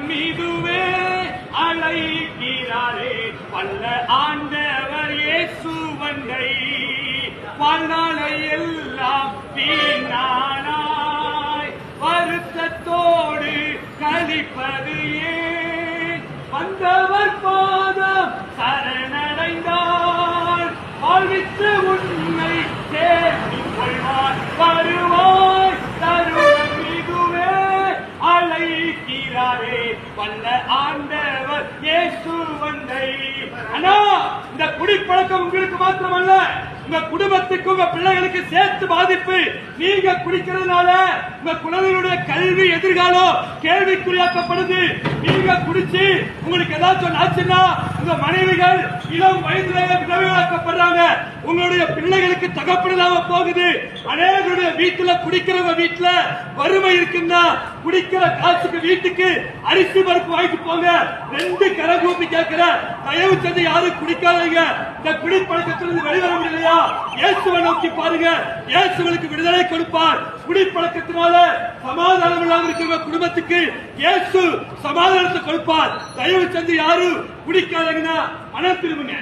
மீதுவே அழைக்கிறாரே வல்ல ஆண்டவர் இயேசு வந்தை வாழ்நாளை எல்லாம் வீணானாய் வருத்தத்தோடு கழிப்பது ஏன் வந்தவர் பாதம் சரணடைந்தார் வாழ்வித்து உண்மை சேர்த்துக் கொள்வார் வருவாய் தருணம் இதுவே அழைக்கிறாரே வல்ல ஆண்டவர் இயேசு வந்தை. அண்ணா, இந்த குடிப்பழக்கம் உங்களுக்கு மாத்திரமல்ல, உங்க குடும்பத்துக்கு உங்க பிள்ளைகளுக்கு சேர்த்து பாதிப்பு. நீங்க குடிக்கிறதுனால உங்க குழந்தைகளுடைய கல்வி எதிர்காலம் கேள்விக்குறியாக்கப்படுது. நீங்க குடிச்சு உங்களுக்கு ஏதாச்சும் ஆச்சுன்னா உங்க மனைவிகள் இளம் வயதிலேயே விதவையாக்கப்படுறாங்க. உங்களுடைய பிள்ளைகளுக்கு தகப்படாம போகுது. அநேகருடைய வீட்டுல குடிக்கிறவங்க வீட்டுல வறுமை இருக்குன்னா குடிக்கிற காசுக்கு வீட்டுக்கு அரிசி பருப்பு வாங்கிட்டு போங்க. 2 கரை கூப்பி கேட்கிற தயவு செஞ்சு யாரும் குடிக்காதீங்க. இந்த குடிப்பழக்கத்திலிருந்து வெளிவர முடியலையா? இயேசுவை நோக்கி பாருங்க, இயேசுவுக்கு விடுதலை கொடுப்பார். குடிப்பழக்கத்தினால சமாதானம் இல்லாமல் இருக்கிற குடும்பத்துக்கு இயேசு சமாதானத்தை கொடுப்பார். தயவு செஞ்சு யாரும் குடிக்காதீங்கன்னா மனம் திரும்புங்க.